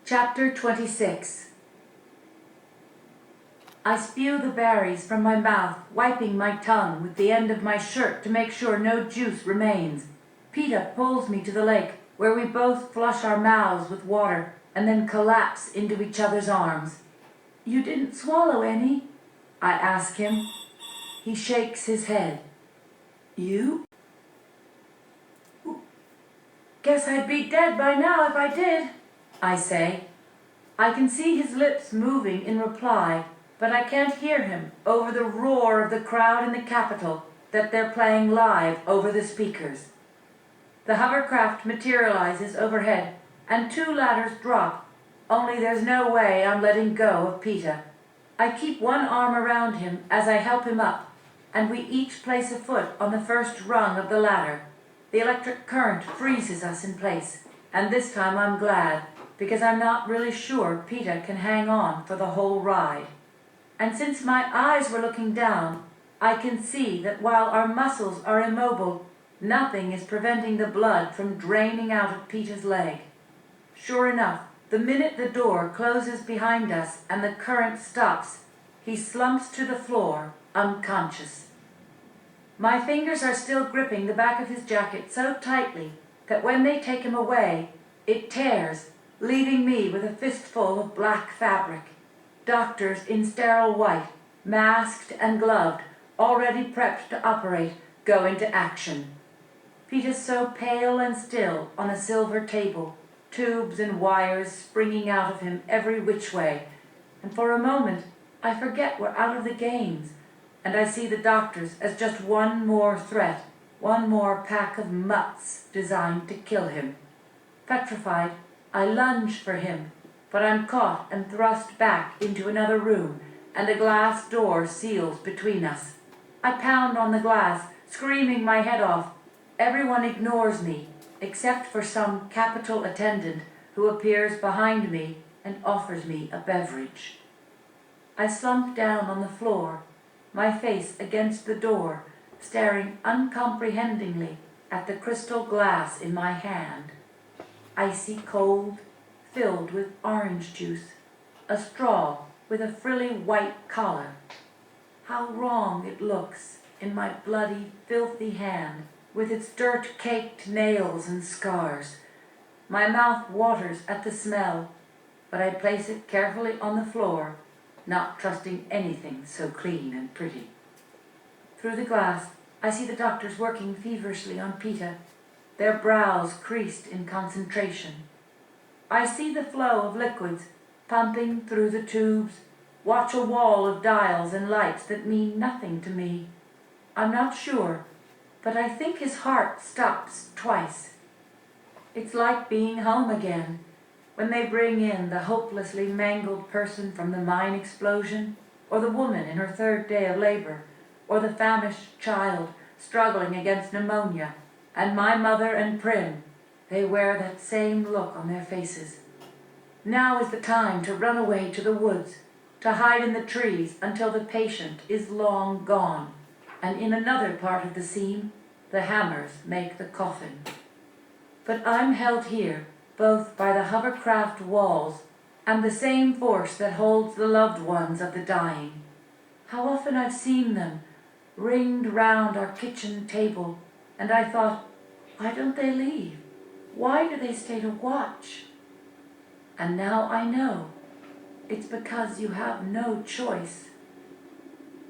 Chapter 26. I spew the berries from my mouth, wiping my tongue with the end of my shirt to make sure no juice remains. Peeta pulls me to the lake, where we both flush our mouths with water and then collapse into each other's arms. "You didn't swallow any?" I ask him. He shakes his head. "You?" "Guess I'd be dead by now if I did," I say. I can see his lips moving in reply, but I can't hear him over the roar of the crowd in the Capitol that they're playing live over the speakers. The hovercraft materializes overhead, and 2 ladders drop, only there's no way I'm letting go of Peeta. I keep one arm around him as I help him up, and we each place a foot on the first rung of the ladder. The electric current freezes us in place, and this time I'm glad, because I'm not really sure Peeta can hang on for the whole ride. And since my eyes were looking down, I can see that while our muscles are immobile, nothing is preventing the blood from draining out of Peeta's leg. Sure enough, the minute the door closes behind us and the current stops, he slumps to the floor, unconscious. My fingers are still gripping the back of his jacket so tightly that when they take him away, it tears, leaving me with a fistful of black fabric. Doctors in sterile white, masked and gloved, already prepped to operate, go into action. Peeta's so pale and still on a silver table, tubes and wires springing out of him every which way, and for a moment I forget we're out of the games, and I see the doctors as just one more threat, one more pack of mutts designed to kill him. Petrified, I lunge for him, but I'm caught and thrust back into another room, and a glass door seals between us. I pound on the glass, screaming my head off. Everyone ignores me, except for some Capitol attendant who appears behind me and offers me a beverage. I slump down on the floor, my face against the door, staring uncomprehendingly at the crystal glass in my hand. Icy cold, filled with orange juice, a straw with a frilly white collar. How wrong it looks in my bloody, filthy hand, with its dirt-caked nails and scars. My mouth waters at the smell, but I place it carefully on the floor, not trusting anything so clean and pretty. Through the glass, I see the doctors working feverishly on Peeta, their brows creased in concentration. I see the flow of liquids pumping through the tubes, watch a wall of dials and lights that mean nothing to me. I'm not sure, but I think his heart stops twice. It's like being home again, when they bring in the hopelessly mangled person from the mine explosion, or the woman in her 3rd day of labor, or the famished child struggling against pneumonia, and my mother and Prim, they wear that same look on their faces. Now is the time to run away to the woods, to hide in the trees until the patient is long gone, and in another part of the scene, the hammers make the coffin. But I'm held here, both by the hovercraft walls and the same force that holds the loved ones of the dying. How often I've seen them, ringed round our kitchen table, and I thought, why don't they leave? Why do they stay to watch? And now I know. It's because you have no choice.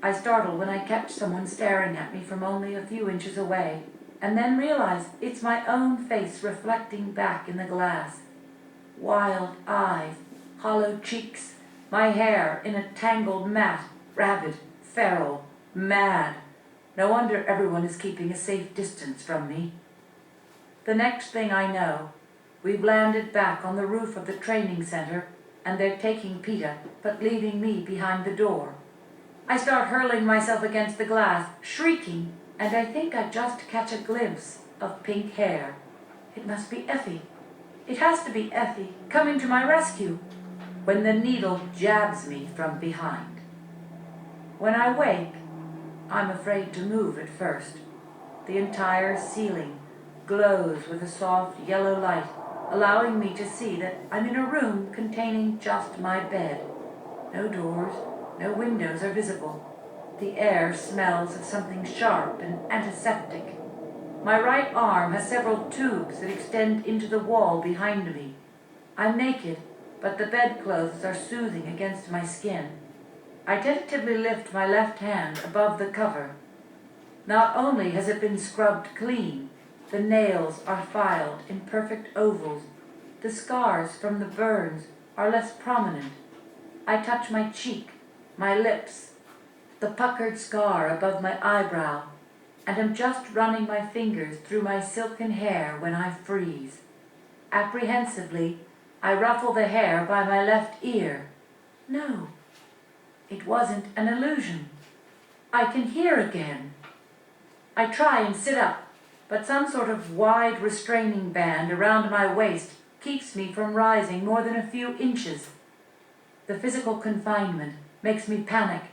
I startle when I catch someone staring at me from only a few inches away, and then realize it's my own face reflecting back in the glass. Wild eyes, hollow cheeks, my hair in a tangled mat, rabid, feral, mad. No wonder everyone is keeping a safe distance from me. The next thing I know, we've landed back on the roof of the training center, and they're taking Peeta, but leaving me behind the door. I start hurling myself against the glass, shrieking, and I think I just catch a glimpse of pink hair. It must be Effie. It has to be Effie, coming to my rescue, when the needle jabs me from behind. When I wake, I'm afraid to move at first. The entire ceiling glows with a soft yellow light, allowing me to see that I'm in a room containing just my bed. No doors, no windows are visible. The air smells of something sharp and antiseptic. My right arm has several tubes that extend into the wall behind me. I'm naked, but the bedclothes are soothing against my skin. I tentatively lift my left hand above the cover. Not only has it been scrubbed clean, the nails are filed in perfect ovals. The scars from the burns are less prominent. I touch my cheek, my lips, the puckered scar above my eyebrow, and am just running my fingers through my silken hair when I freeze. Apprehensively, I ruffle the hair by my left ear. No, it wasn't an illusion. I can hear again. I try and sit up, but some sort of wide restraining band around my waist keeps me from rising more than a few inches. The physical confinement makes me panic,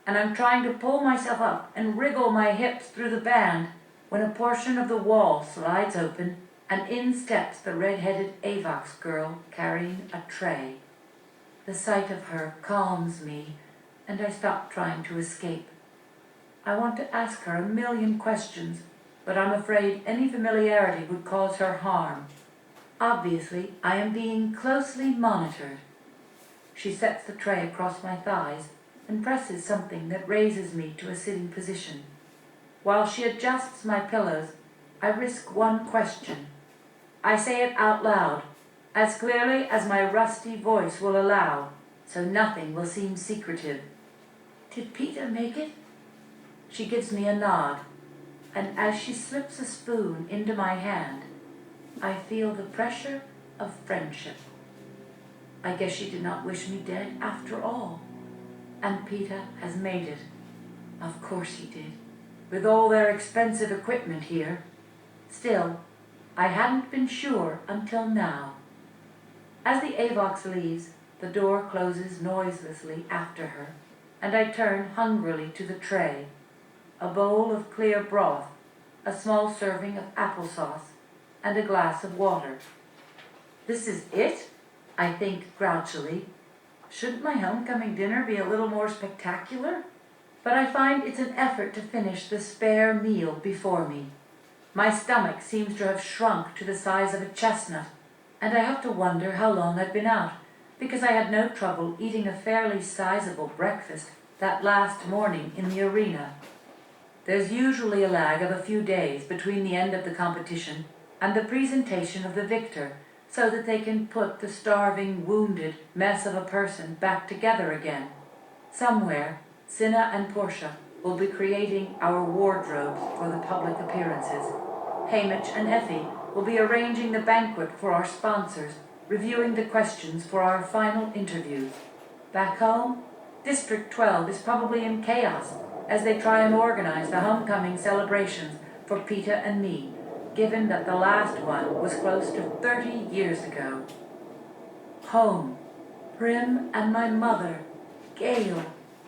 and I'm trying to pull myself up and wriggle my hips through the band when a portion of the wall slides open and in steps the red-headed AVOX girl carrying a tray. The sight of her calms me, and I stop trying to escape. I want to ask her a million questions, but I'm afraid any familiarity would cause her harm. Obviously, I am being closely monitored. She sets the tray across my thighs and presses something that raises me to a sitting position. While she adjusts my pillows, I risk one question. I say it out loud, as clearly as my rusty voice will allow, so nothing will seem secretive. Did Peter make it? She gives me a nod, and as she slips a spoon into my hand, I feel the pressure of friendship. I guess she did not wish me dead after all. And Peter has made it. Of course he did, with all their expensive equipment here. Still, I hadn't been sure until now. As the AVOX leaves, the door closes noiselessly after her, and I turn hungrily to the tray. A bowl of clear broth, a small serving of applesauce, and a glass of water. This is it? I think grouchily. Shouldn't my homecoming dinner be a little more spectacular? But I find it's an effort to finish the spare meal before me. My stomach seems to have shrunk to the size of a chestnut, and I have to wonder how long I've been out, because I had no trouble eating a fairly sizable breakfast that last morning in the arena. There's usually a lag of a few days between the end of the competition and the presentation of the victor, so that they can put the starving, wounded mess of a person back together again. Somewhere, Cinna and Portia will be creating our wardrobes for the public appearances. Haymitch and Effie will be arranging the banquet for our sponsors, reviewing the questions for our final interviews. Back home, District 12 is probably in chaos as they try and organize the homecoming celebrations for Peter and me, given that the last one was close to 30 years ago. Home, Prim and my mother, Gail.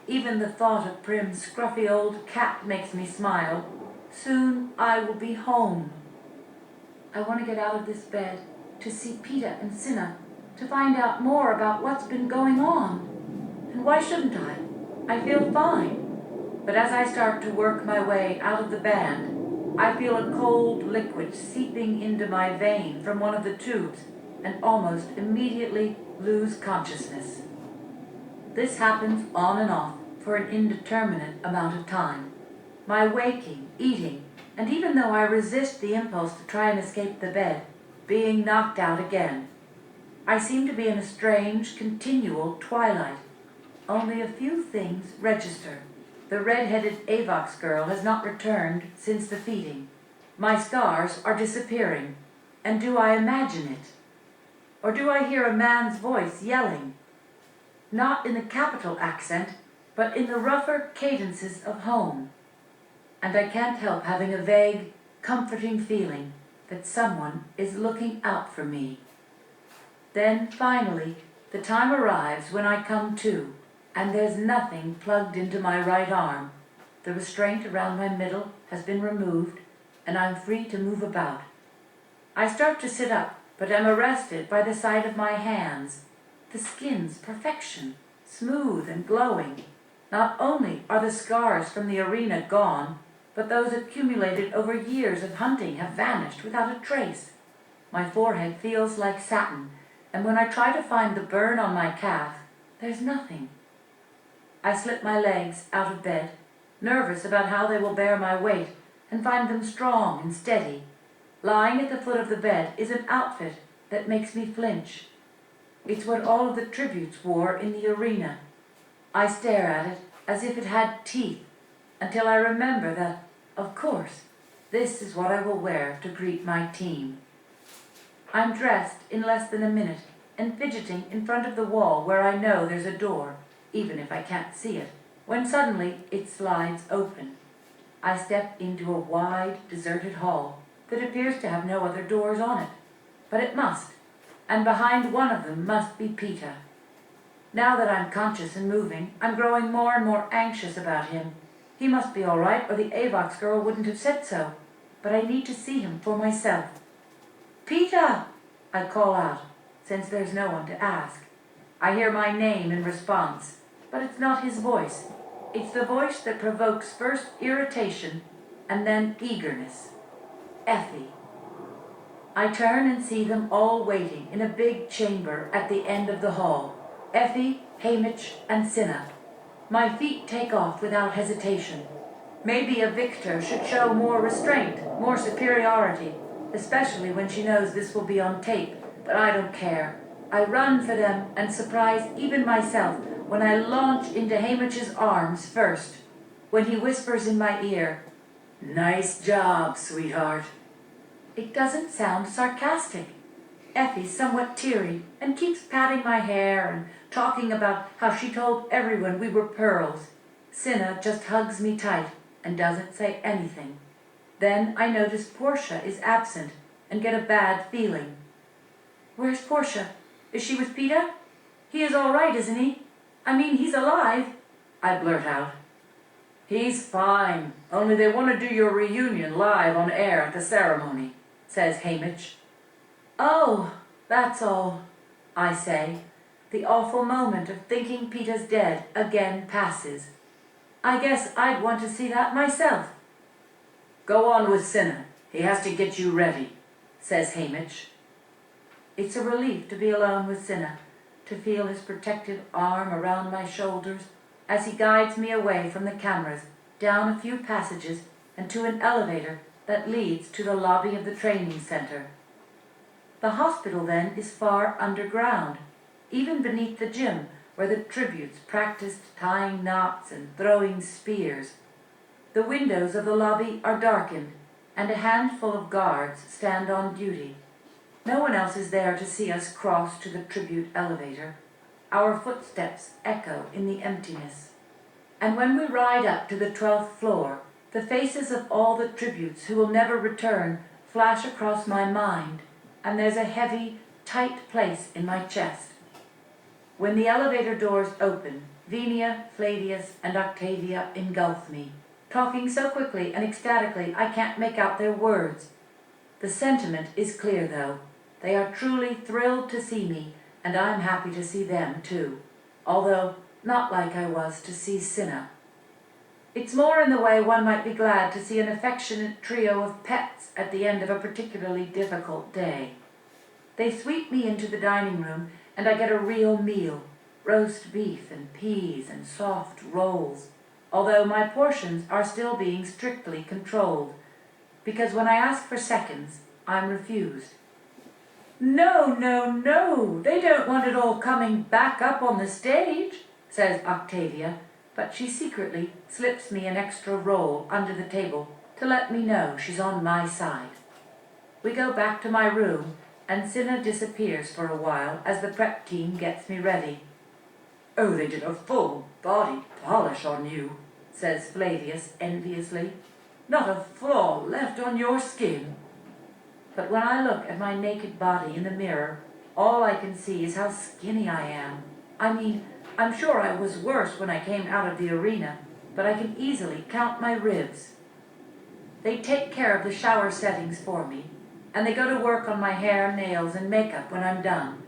Even the thought of Prim's scruffy old cat makes me smile. Soon I will be home. I want to get out of this bed, to see Peter and Cinna, to find out more about what's been going on. And why shouldn't I? I feel fine. But as I start to work my way out of the band, I feel a cold liquid seeping into my vein from one of the tubes and almost immediately lose consciousness. This happens on and off for an indeterminate amount of time. My waking, eating, and even though I resist the impulse to try and escape the bed, being knocked out again. I seem to be in a strange, continual twilight. Only a few things register. The red-headed AVOX girl has not returned since the feeding. My scars are disappearing. And do I imagine it? Or do I hear a man's voice yelling? Not in the capital accent, but in the rougher cadences of home. And I can't help having a vague, comforting feeling that someone is looking out for me. Then, finally, the time arrives when I come to, and there's nothing plugged into my right arm. The restraint around my middle has been removed, and I'm free to move about. I start to sit up, but am arrested by the sight of my hands. The skin's perfection, smooth and glowing. Not only are the scars from the arena gone, but those accumulated over years of hunting have vanished without a trace. My forehead feels like satin, and when I try to find the burn on my calf, there's nothing. I slip my legs out of bed, nervous about how they will bear my weight, and find them strong and steady. Lying at the foot of the bed is an outfit that makes me flinch. It's what all of the tributes wore in the arena. I stare at it as if it had teeth, until I remember that, of course, this is what I will wear to greet my team. I'm dressed in less than a minute and fidgeting in front of the wall where I know there's a door, even if I can't see it, when suddenly it slides open. I step into a wide, deserted hall that appears to have no other doors on it, but it must, and behind one of them must be Peter. Now that I'm conscious and moving, I'm growing more and more anxious about him. He must be all right, or the Avox girl wouldn't have said so, but I need to see him for myself. Peter! I call out, since there's no one to ask. I hear my name in response, but it's not his voice. It's the voice that provokes first irritation and then eagerness. Effie. I turn and see them all waiting in a big chamber at the end of the hall. Effie, Haymitch, and Cinna. My feet take off without hesitation. Maybe a victor should show more restraint, more superiority, especially when she knows this will be on tape, but I don't care. I run for them and surprise even myself when I launch into Haymitch's arms first, when he whispers in my ear, "Nice job, sweetheart." It doesn't sound sarcastic. Effie's somewhat teary and keeps patting my hair and talking about how she told everyone we were pearls. Cinna just hugs me tight and doesn't say anything. Then I notice Portia is absent and get a bad feeling. Where's Portia? Is she with Peter? He is all right, isn't he? I mean, he's alive, I blurt out. He's fine, only they want to do your reunion live on air at the ceremony, says Haymitch. Oh, that's all, I say. The awful moment of thinking Peter's dead again passes. I guess I'd want to see that myself. Go on with Cinna. He has to get you ready, says Haymitch. It's a relief to be alone with Cinna, to feel his protective arm around my shoulders as he guides me away from the cameras, down a few passages and to an elevator that leads to the lobby of the training center. The hospital, then, is far underground, even beneath the gym where the tributes practiced tying knots and throwing spears. The windows of the lobby are darkened, and a handful of guards stand on duty. No one else is there to see us cross to the tribute elevator. Our footsteps echo in the emptiness. And when we ride up to the 12th floor, the faces of all the tributes who will never return flash across my mind, and there's a heavy, tight place in my chest. When the elevator doors open, Venia, Flavius, and Octavia engulf me, talking so quickly and ecstatically I can't make out their words. The sentiment is clear, though. They are truly thrilled to see me, and I'm happy to see them, too, although not like I was to see Cinna. It's more in the way one might be glad to see an affectionate trio of pets at the end of a particularly difficult day. They sweep me into the dining room, and I get a real meal, roast beef and peas and soft rolls, although my portions are still being strictly controlled, because when I ask for seconds, I'm refused. No, no, no, they don't want it all coming back up on the stage, says Octavia, but she secretly slips me an extra roll under the table to let me know she's on my side. We go back to my room, and Cinna disappears for a while as the prep team gets me ready. Oh, they did a full body polish on you, says Flavius enviously. Not a flaw left on your skin. But when I look at my naked body in the mirror, all I can see is how skinny I am. I mean, I'm sure I was worse when I came out of the arena, but I can easily count my ribs. They take care of the shower settings for me, and they go to work on my hair, nails, and makeup when I'm done.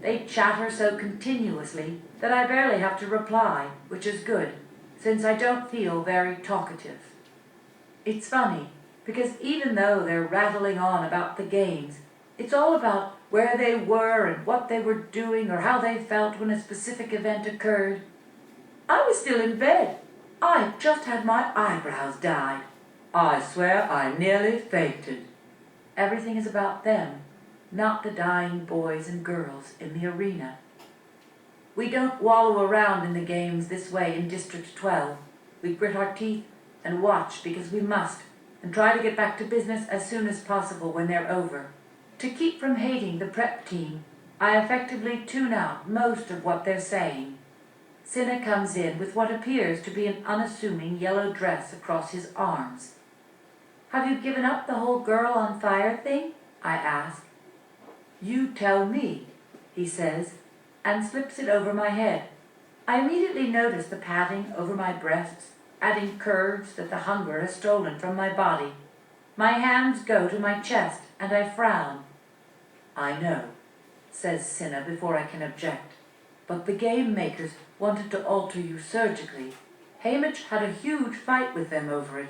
They chatter so continuously that I barely have to reply, which is good, since I don't feel very talkative. It's funny, because even though they're rattling on about the games, it's all about where they were and what they were doing or how they felt when a specific event occurred. I was still in bed. I just had my eyebrows dyed. I swear I nearly fainted. Everything is about them, not the dying boys and girls in the arena. We don't wallow around in the games this way in District 12. We grit our teeth and watch because we must, and try to get back to business as soon as possible when they're over. To keep from hating the prep team, I effectively tune out most of what they're saying. Cinna comes in with what appears to be an unassuming yellow dress across his arms. Have you given up the whole girl on fire thing? I ask. You tell me, he says, and slips it over my head. I immediately notice the padding over my breasts, adding curves that the hunger has stolen from my body. My hands go to my chest, and I frown. I know, says Cinna before I can object, but the game makers wanted to alter you surgically. Haymitch had a huge fight with them over it.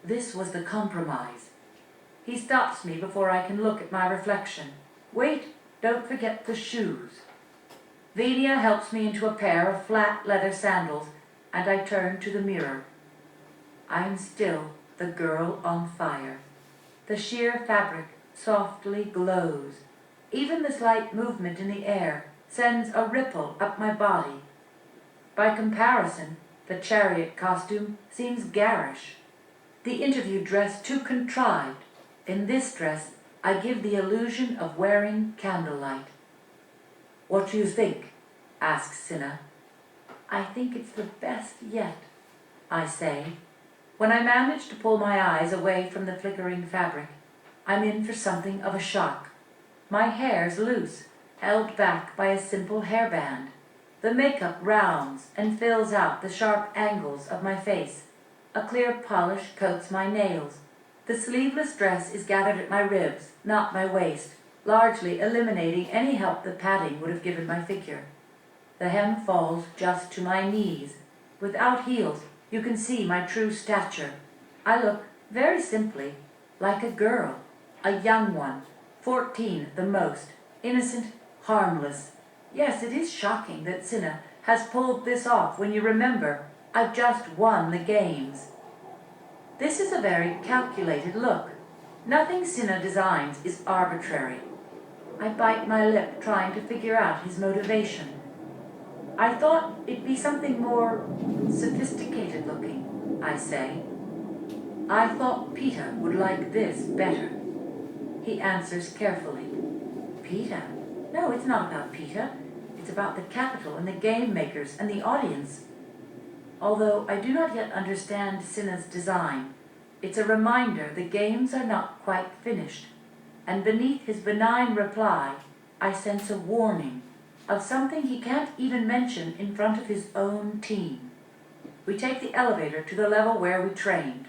This was the compromise. He stops me before I can look at my reflection. Wait, don't forget the shoes. Venia helps me into a pair of flat leather sandals, and I turn to the mirror. I'm still the girl on fire. The sheer fabric softly glows. Even the slight movement in the air sends a ripple up my body. By comparison, the chariot costume seems garish. The interview dress too contrived. In this dress, I give the illusion of wearing candlelight. What do you think? Asks Cinna. I think it's the best yet, I say. When I manage to pull my eyes away from the flickering fabric, I'm in for something of a shock. My hair's loose, held back by a simple hairband. The makeup rounds and fills out the sharp angles of my face. A clear polish coats my nails. The sleeveless dress is gathered at my ribs, not my waist, largely eliminating any help the padding would have given my figure. The hem falls just to my knees. Without heels, you can see my true stature. I look, very simply, like a girl, a young one, 14 at the most, innocent, harmless. Yes, it is shocking that Cinna has pulled this off when you remember I've just won the games. This is a very calculated look. Nothing Cinna designs is arbitrary. I bite my lip trying to figure out his motivation. I thought it'd be something more sophisticated looking, I say. I thought Peter would like this better. He answers carefully. Peter? No, it's not about Peter. It's about the capital and the game makers and the audience. Although I do not yet understand Cinna's design, it's a reminder the games are not quite finished, and beneath his benign reply, I sense a warning of something he can't even mention in front of his own team. We take the elevator to the level where we trained.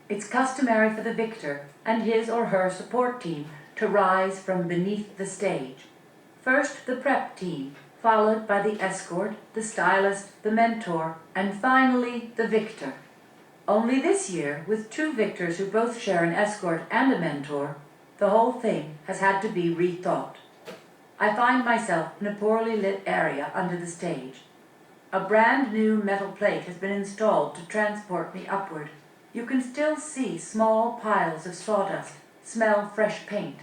It's customary for the victor and his or her support team to rise from beneath the stage. First the prep team, followed by the escort, the stylist, the mentor, and finally the victor. Only this year, with two victors who both share an escort and a mentor, the whole thing has had to be rethought. I find myself in a poorly lit area under the stage. A brand new metal plate has been installed to transport me upward. You can still see small piles of sawdust, smell fresh paint.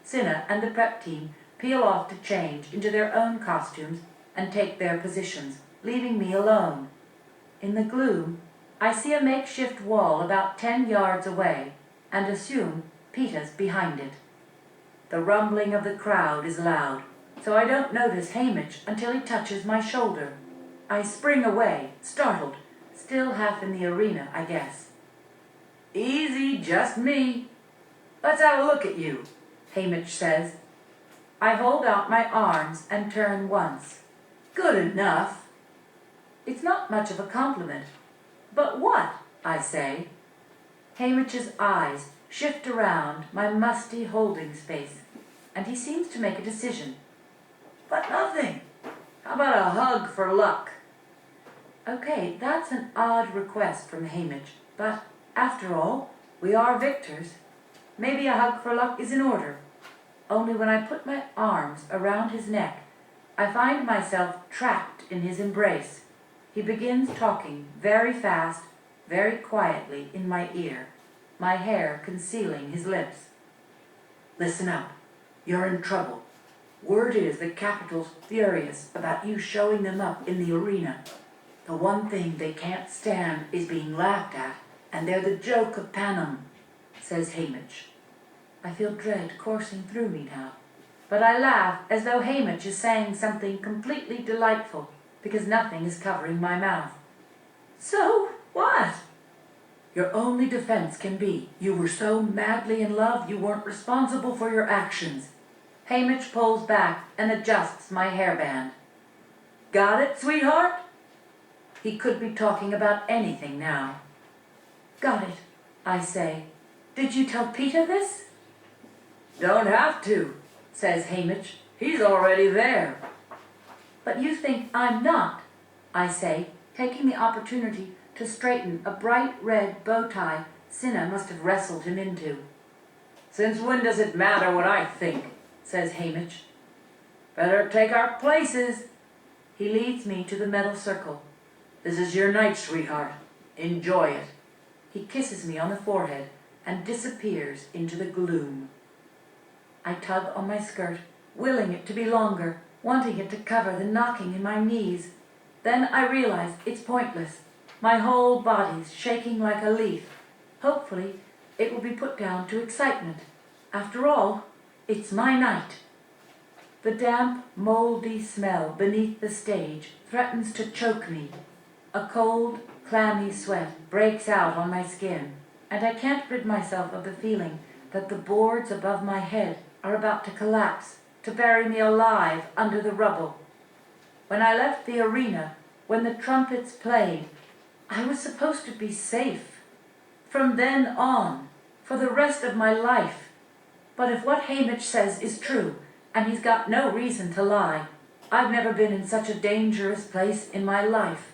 Cinna and the prep team peel off to change into their own costumes and take their positions, leaving me alone. In the gloom, I see a makeshift wall about 10 yards away and assume Peter's behind it. The rumbling of the crowd is loud, so I don't notice Haymitch until he touches my shoulder. I spring away, startled, still half in the arena, I guess. Easy, just me. Let's have a look at you, Haymitch says. I hold out my arms and turn once. Good enough. It's not much of a compliment. But what? I say. Haymitch's eyes, shift around my musty holding space, and he seems to make a decision. But nothing. How about a hug for luck? Okay, that's an odd request from Haymitch, but after all, we are victors. Maybe a hug for luck is in order. Only when I put my arms around his neck, I find myself trapped in his embrace. He begins talking very fast, very quietly in my ear, my hair concealing his lips. Listen up. You're in trouble. Word is the Capitol's furious about you showing them up in the arena. The one thing they can't stand is being laughed at, and they're the joke of Panem, says Haymitch. I feel dread coursing through me now, but I laugh as though Haymitch is saying something completely delightful, because nothing is covering my mouth. So what? Your only defense can be you were so madly in love you weren't responsible for your actions. Haymitch pulls back and adjusts my hairband. Got it, sweetheart? He could be talking about anything now. Got it, I say. Did you tell Peter this? Don't have to, says Haymitch. He's already there. But you think I'm not, I say, taking the opportunity to straighten a bright red bow tie Cinna must have wrestled him into. Since when does it matter what I think, says Haymitch. Better take our places. He leads me to the metal circle. This is your night, sweetheart. Enjoy it. He kisses me on the forehead and disappears into the gloom. I tug on my skirt, willing it to be longer, wanting it to cover the knocking in my knees. Then I realize it's pointless. My whole body's shaking like a leaf. Hopefully, it will be put down to excitement. After all, it's my night. The damp, moldy smell beneath the stage threatens to choke me. A cold, clammy sweat breaks out on my skin, and I can't rid myself of the feeling that the boards above my head are about to collapse, to bury me alive under the rubble. When I left the arena, when the trumpets played, I was supposed to be safe. From then on, for the rest of my life. But if what Haymitch says is true, and he's got no reason to lie, I've never been in such a dangerous place in my life.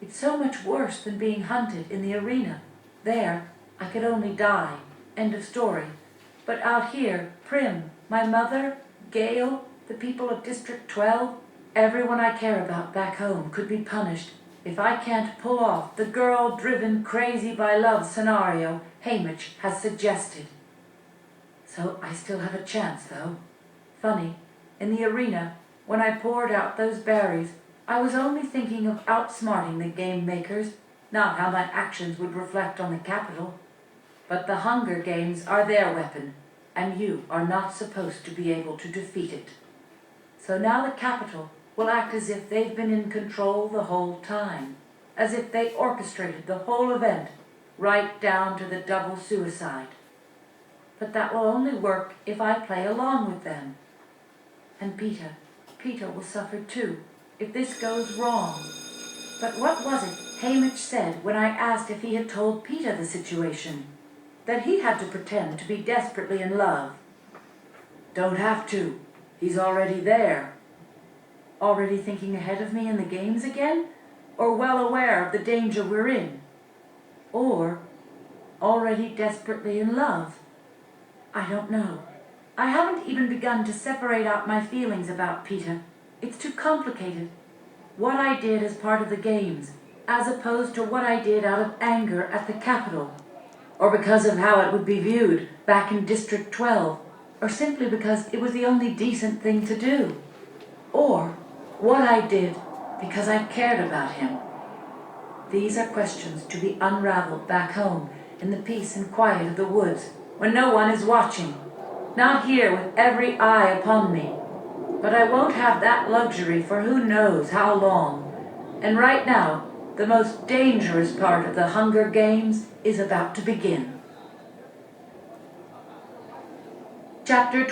It's so much worse than being hunted in the arena. There, I could only die. End of story. But out here, Prim, my mother, Gail, the people of District 12, everyone I care about back home could be punished if I can't pull off the girl driven crazy by love scenario Haymitch has suggested. So I still have a chance, though. Funny, in the arena, when I poured out those berries, I was only thinking of outsmarting the game makers, not how my actions would reflect on the Capitol. But the Hunger Games are their weapon, and you are not supposed to be able to defeat it. So now the Capitol will act as if they've been in control the whole time, as if they orchestrated the whole event, right down to the double suicide. But that will only work if I play along with them. And Peter will suffer too, if this goes wrong. But what was it Haymitch said when I asked if he had told Peter the situation? That he had to pretend to be desperately in love. Don't have to. He's already there. Already thinking ahead of me in the games again? Or well aware of the danger we're in? Or already desperately in love? I don't know. I haven't even begun to separate out my feelings about Peter. It's too complicated. What I did as part of the games, as opposed to what I did out of anger at the Capitol, or because of how it would be viewed back in District 12, or simply because it was the only decent thing to do, or what I did because I cared about him. These are questions to be unraveled back home in the peace and quiet of the woods, when no one is watching, not here with every eye upon me. But I won't have that luxury for who knows how long. And right now, the most dangerous part of the Hunger Games is about to begin. Chapter 12.